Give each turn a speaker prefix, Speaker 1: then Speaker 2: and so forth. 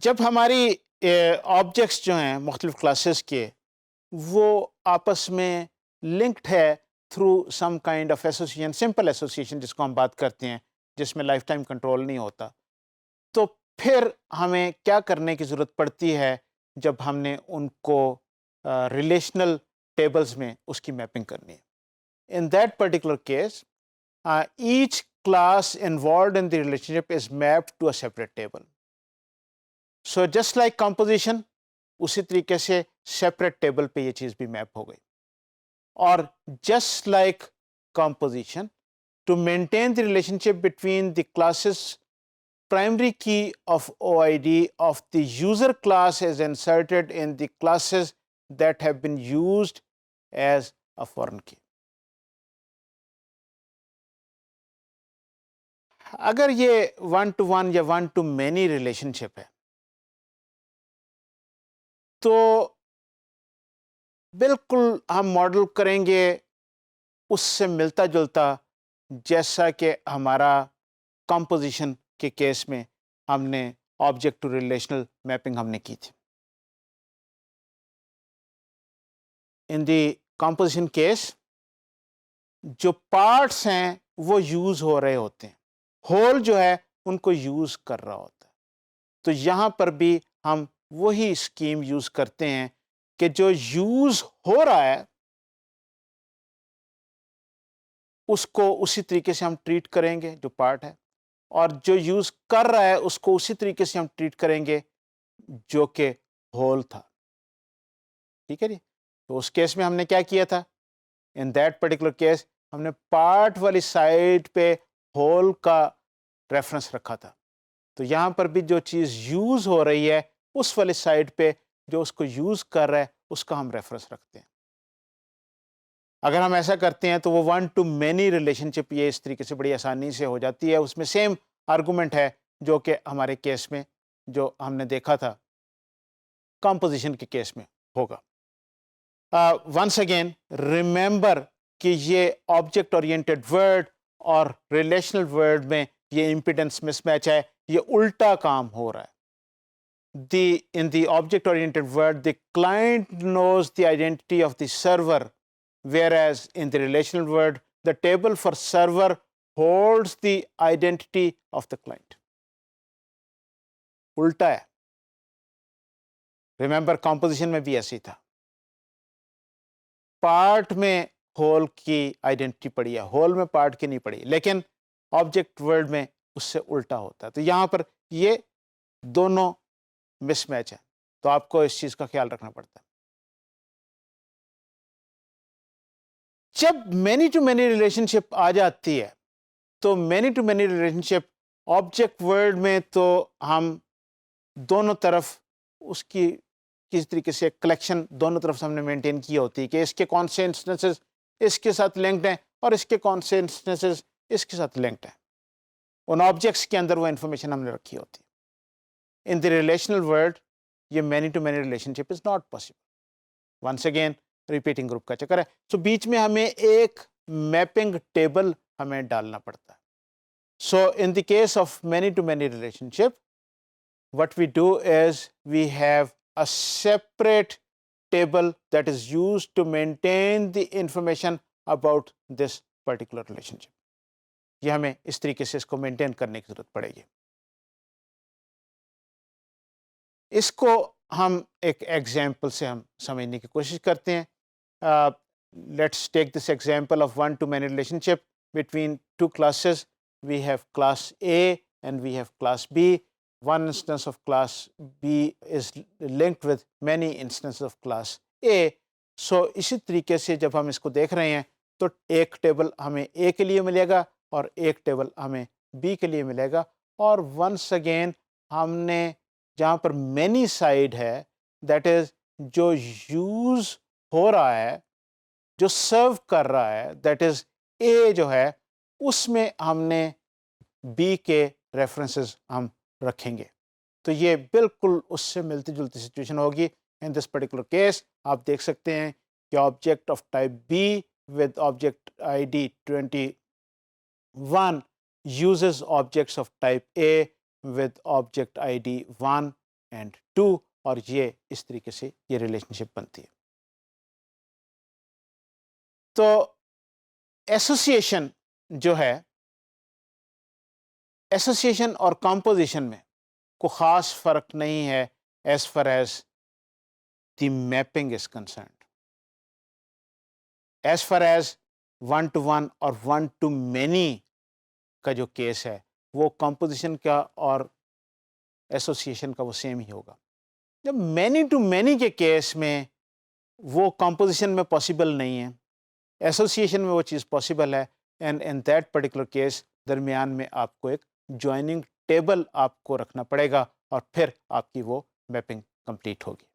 Speaker 1: جب ہماری آبجیکٹس جو ہیں مختلف کلاسز کے وہ آپس میں لنکڈ ہے through some kind of association, simple association جس کو ہم بات کرتے ہیں، جس میں لائف ٹائم کنٹرول نہیں ہوتا، تو پھر ہمیں کیا کرنے کی ضرورت پڑتی ہے جب ہم نے ان کو ریلیشنل ٹیبلز میں اس کی میپنگ کرنی ہے. In that particular case each class involved in the relationship is mapped to a separate table. So just like composition, اسی طریقے سے separate table پہ یہ چیز بھی میپ ہو گئی. اور just like composition, to maintain the relationship between the classes, primary key of OID of the user class is inserted in the classes that have been used as a foreign key. اگر یہ one to one یا one to many relation شپ ہے تو بالکل ہم model کریں گے اس سے ملتا جلتا جیسا کہ ہمارا کمپوزیشن کے کیس میں ہم نے آبجیکٹ ٹو ریلیشنل میپنگ ہم نے کی تھی. ان دی کمپوزیشن کیس جو پارٹس ہیں وہ یوز ہو رہے ہوتے ہیں، ہول جو ہے ان کو یوز کر رہا ہوتا ہے. تو یہاں پر بھی ہم وہی اسکیم یوز کرتے ہیں کہ جو یوز ہو رہا ہے اس کو اسی طریقے سے ہم ٹریٹ کریں گے جو پارٹ ہے، اور جو یوز کر رہا ہے اس کو اسی طریقے سے ہم ٹریٹ کریں گے جو کہ ہول تھا. ٹھیک ہے جی. تو اس کیس میں ہم نے کیا کیا تھا؟ ان دیٹ پرٹیکولر کیس ہم نے پارٹ والی سائڈ پہ ہول کا ریفرنس رکھا تھا. تو یہاں پر بھی جو چیز یوز ہو رہی ہے اس والی سائڈ پہ جو اس کو یوز کر رہا ہے اس کا ہم ریفرنس رکھتے ہیں. اگر ہم ایسا کرتے ہیں تو وہ ون ٹو مینی ریلیشن شپ یہ اس طریقے سے بڑی آسانی سے ہو جاتی ہے. اس میں سیم آرگومنٹ ہے جو کہ ہمارے کیس میں جو ہم نے دیکھا تھا کمپوزیشن کے کیس میں ہوگا. ونس اگین ریممبر کہ یہ آبجیکٹ اورینٹیڈ ورڈ اور ریلیشنل ورڈ میں یہ امپیڈنس مس میچ ہے، یہ الٹا کام ہو رہا ہے. In the object-oriented word, the client knows the identity of the server, whereas in the relational word, the table for server holds the identity of the client. الٹا ہے. Remember composition میں بھی ایسے تھا، پارٹ میں ہول کی identity پڑی ہے، ہول میں پارٹ کی نہیں پڑی، لیکن آبجیکٹ ورڈ میں اس سے الٹا ہوتا ہے. تو یہاں پر یہ دونوں مس میچ ہے، تو آپ کو اس چیز کا خیال رکھنا پڑتا ہے. جب many to many relationship آ جاتی ہے تو many to many relationship object world میں تو ہم دونوں طرف اس کی کسی طریقے سے کلیکشن دونوں طرف سے ہم نے مینٹین کی ہوتی ہے کہ اس کے کون سے انسٹنسز اس کے ساتھ لنکڈ ہیں اور اس کے کون سے انسٹنسز اس کے ساتھ لنکڈ ہیں. ان آبجیکٹس کے اندر وہ انفارمیشن ہم نے رکھی ہوتی ہے. ان دی ریلیشنل ورلڈ یہ many to many relationship is not possible. Once again repeating group کا چکر ہے. سو بیچ میں ہمیں ایک میپنگ ٹیبل ہمیں ڈالنا پڑتا ہے. So in the case of many to many relationship what we do is we have a separate table that is used to maintain the information about this particular relationship. یہ ہمیں اس طریقے سے اس کو maintain کرنے کی ضرورت پڑے گی. اس کو ہم ایک ایگزامپل سے ہم سمجھنے کی کوشش کرتے ہیں. Let's take this example of one to many relationship between two classes. We have class A and we have class B. One instance of class B is linked with many instances of class A. So اسی طریقے سے جب ہم اس کو دیکھ رہے ہیں تو ایک ٹیبل ہمیں A کے لیے ملے گا اور ایک ٹیبل ہمیں B کے لیے ملے گا. اور ونس اگین ہم نے جہاں پر مینی سائڈ ہے دیٹ از جو یوز ہو رہا ہے جو سرو کر رہا ہے دیٹ از A جو ہے اس میں ہم نے B کے ریفرنسز ہم رکھیں گے. تو یہ بالکل اس سے ملتی جلتی سچویشن ہوگی. ان دس پرٹیکولر کیس آپ دیکھ سکتے ہیں کہ object of type B with object ID 21 uses objects of type A with object ID 1 and 2 اور یہ اس طریقے سے یہ ریلیشن شپ بنتی ہے. تو ایسوسیشن جو ہے، ایسوسیشن اور کمپوزیشن میں کوئی خاص فرق نہیں ہے as far as the mapping is concerned. As far as 1 to 1 اور 1 to many کا جو کیس ہے وہ کمپوزیشن کا اور ایسوسیشن کا وہ سیم ہی ہوگا. جب مینی ٹو مینی کے کیس میں وہ کمپوزیشن میں پاسبل نہیں ہے، ایسوسیشن میں وہ چیز پاسبل ہے، and in that particular case درمیان میں آپ کو ایک جوائننگ ٹیبل آپ کو رکھنا پڑے گا اور پھر آپ کی وہ میپنگ کمپلیٹ ہوگی.